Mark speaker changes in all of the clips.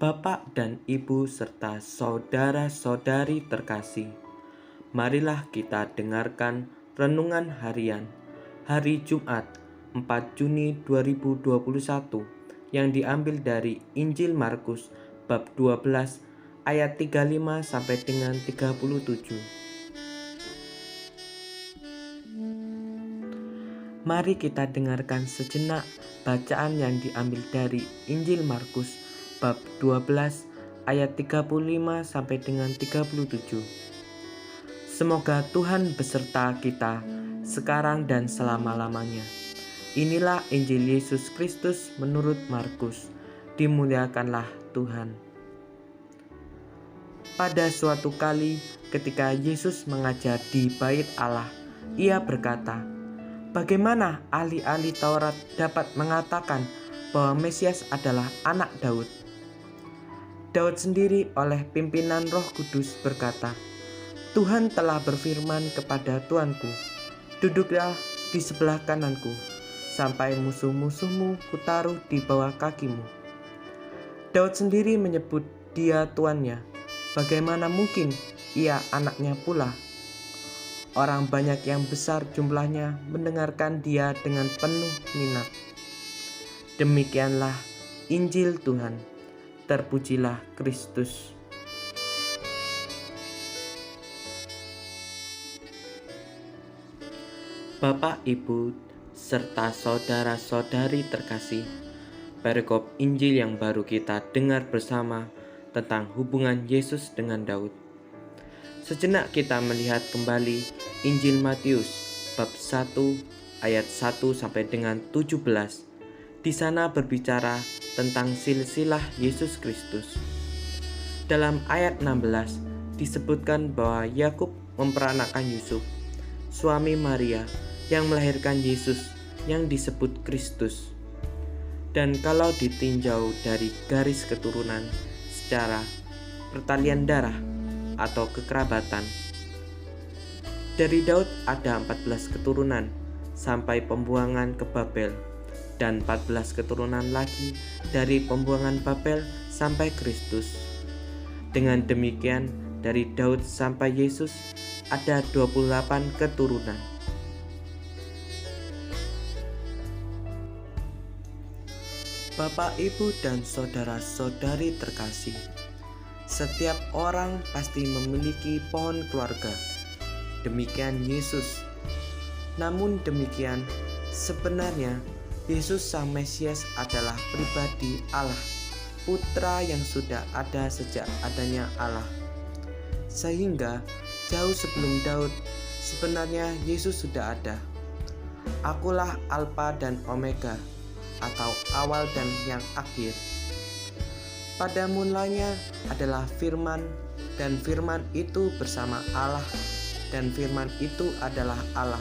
Speaker 1: Bapak dan Ibu serta saudara-saudari terkasih, marilah kita dengarkan renungan harian hari Jumat 4 Juni 2021 yang diambil dari Injil Markus bab 12 ayat 35 sampai dengan 37. Mari kita dengarkan sejenak bacaan yang diambil dari Injil Markus bab 12 ayat 35 sampai dengan 37. Semoga Tuhan beserta kita sekarang dan selama-lamanya. Inilah Injil Yesus Kristus menurut Markus. Dimuliakanlah Tuhan. Pada suatu kali ketika Yesus mengajar di Bait Allah, ia berkata, "Bagaimana ahli-ahli Taurat dapat mengatakan bahwa Mesias adalah anak Daud? Daud sendiri oleh pimpinan Roh Kudus berkata, Tuhan telah berfirman kepada Tuanku, duduklah di sebelah kananku, sampai musuh-musuhmu kutaruh di bawah kakimu." Daud sendiri menyebut dia tuannya. Bagaimana mungkin ia anaknya pula? Orang banyak yang besar jumlahnya mendengarkan dia dengan penuh minat. Demikianlah Injil Tuhan. Terpujilah Kristus. Bapak, Ibu, serta saudara-saudari terkasih, perikop Injil yang baru kita dengar bersama tentang hubungan Yesus dengan Daud. Sejenak kita melihat kembali Injil Matius bab 1 ayat 1 sampai dengan 17. Di sana berbicara tentang silsilah Yesus Kristus. Dalam ayat 16 disebutkan bahwa Yakub memperanakan Yusuf, suami Maria, yang melahirkan Yesus yang disebut Kristus. Dan kalau ditinjau dari garis keturunan secara pertalian darah atau kekerabatan, dari Daud ada 14 keturunan sampai pembuangan ke Babel, dan 14 keturunan lagi dari pembuangan Babel sampai Kristus. Dengan demikian, dari Daud sampai Yesus ada 28 keturunan. Bapak, Ibu, dan saudara-saudari terkasih, setiap orang pasti memiliki pohon keluarga. Demikian Yesus. Namun demikian, sebenarnya Yesus Sang Mesias adalah pribadi Allah, putra yang sudah ada sejak adanya Allah. Sehingga jauh sebelum Daud, sebenarnya Yesus sudah ada. Akulah Alfa dan Omega, atau awal dan yang akhir. Pada mulanya adalah Firman, dan Firman itu bersama Allah, dan Firman itu adalah Allah.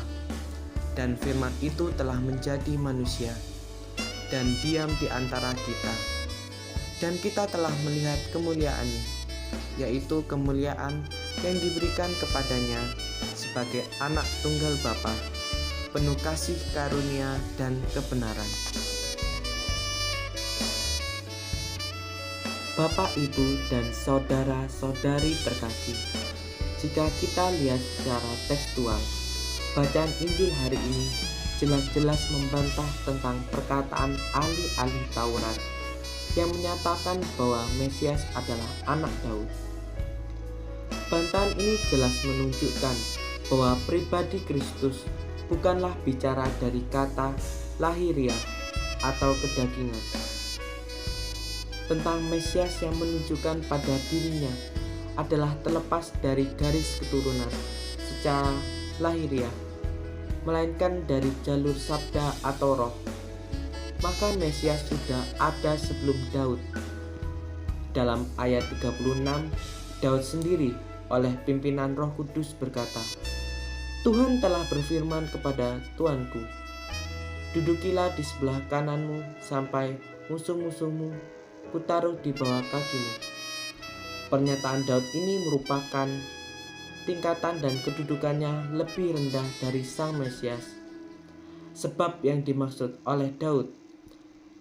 Speaker 1: Dan Firman itu telah menjadi manusia dan diam di antara kita. Dan kita telah melihat kemuliaannya, yaitu kemuliaan yang diberikan kepadanya sebagai anak tunggal Bapa, penuh kasih karunia dan kebenaran. Bapak, Ibu, dan saudara-saudari terkasih, jika kita lihat secara tekstual, bacaan Injil hari ini jelas-jelas membantah tentang perkataan ahli-ahli Taurat yang menyatakan bahwa Mesias adalah anak Daud. Bantahan ini jelas menunjukkan bahwa pribadi Kristus bukanlah bicara dari kata lahiriah atau kedagingan. Tentang Mesias yang menunjukkan pada dirinya adalah terlepas dari garis keturunan secara lahiriah, melainkan dari jalur sabda atau roh. Maka Mesias sudah ada sebelum Daud. Dalam ayat 36, Daud sendiri oleh pimpinan Roh Kudus berkata, Tuhan telah berfirman kepada Tuanku, dudukilah di sebelah kananmu sampai musuh-musuhmu kutaruh di bawah kakimu. Pernyataan Daud ini merupakan tingkatan dan kedudukannya lebih rendah dari Sang Mesias. Sebab yang dimaksud oleh Daud,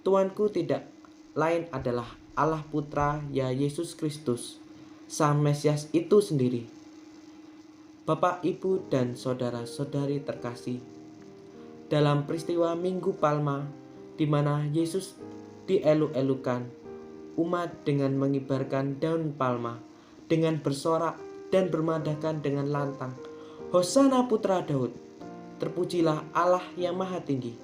Speaker 1: Tuanku tidak lain adalah Allah Putra, ya Yesus Kristus, Sang Mesias itu sendiri. Bapak, Ibu, dan saudara-saudari terkasih, dalam peristiwa Minggu Palma, di mana Yesus dielu-elukan, umat dengan mengibarkan daun palma, dengan bersorak dan bermandahkan dengan lantang, Hosana Putra Daud, terpujilah Allah yang Maha Tinggi,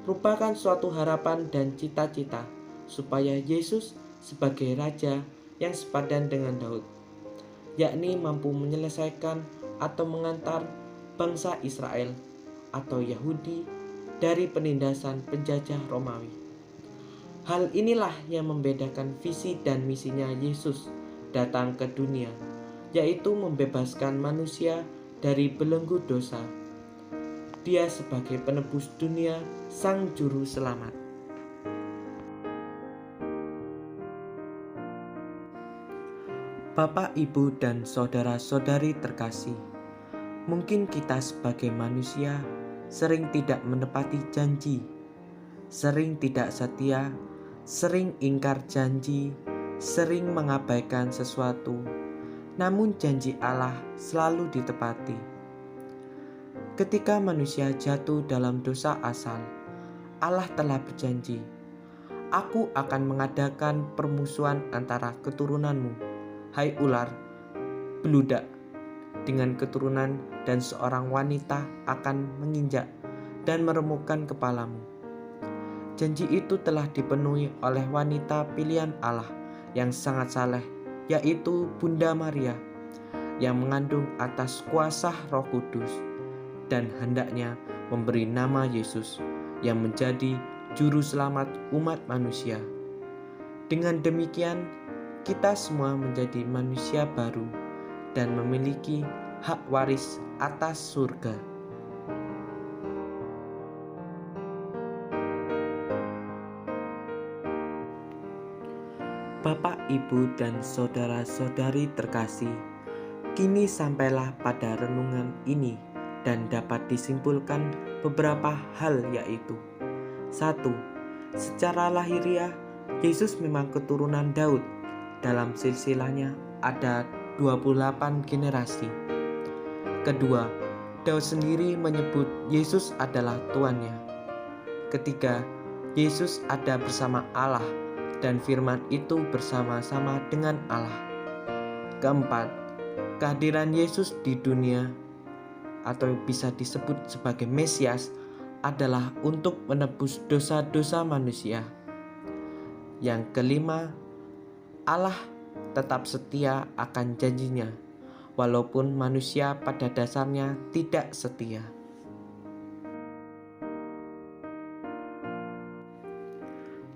Speaker 1: merupakan suatu harapan dan cita-cita supaya Yesus sebagai Raja yang sepadan dengan Daud, yakni mampu menyelesaikan atau mengantar bangsa Israel atau Yahudi dari penindasan penjajah Romawi. Hal inilah yang membedakan visi dan misinya Yesus datang ke dunia, yaitu membebaskan manusia dari belenggu dosa. Dia sebagai penebus dunia, Sang Juru Selamat. Bapak, Ibu, dan saudara-saudari terkasih, mungkin kita sebagai manusia sering tidak menepati janji, sering tidak setia, sering ingkar janji, sering mengabaikan sesuatu, namun janji Allah selalu ditepati. Ketika manusia jatuh dalam dosa asal, Allah telah berjanji, "Aku akan mengadakan permusuhan antara keturunanmu, hai ular, beludak, dengan keturunan, dan seorang wanita akan menginjak dan meremukkan kepalamu." Janji itu telah dipenuhi oleh wanita pilihan Allah yang sangat saleh, yaitu Bunda Maria, yang mengandung atas kuasa Roh Kudus dan hendaknya memberi nama Yesus, yang menjadi juru selamat umat manusia. Dengan demikian, kita semua menjadi manusia baru dan memiliki hak waris atas surga. Bapak, Ibu, dan saudara-saudari terkasih, kini sampailah pada renungan ini dan dapat disimpulkan beberapa hal, yaitu 1. Secara lahiriah, Yesus memang keturunan Daud. Dalam silsilahnya ada 28 generasi. Kedua, Daud sendiri menyebut Yesus adalah Tuannya. Ketiga, Yesus ada bersama Allah dan firman itu bersama-sama dengan Allah. Keempat, kehadiran Yesus di dunia atau bisa disebut sebagai Mesias adalah untuk menebus dosa-dosa manusia. Yang kelima, Allah tetap setia akan janjinya, walaupun manusia pada dasarnya tidak setia.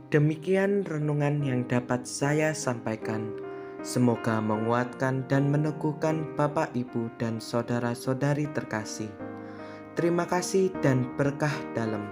Speaker 1: Demikian renungan yang dapat saya sampaikan. Semoga menguatkan dan meneguhkan Bapak, Ibu, dan saudara-saudari terkasih. Terima kasih dan berkah dalam.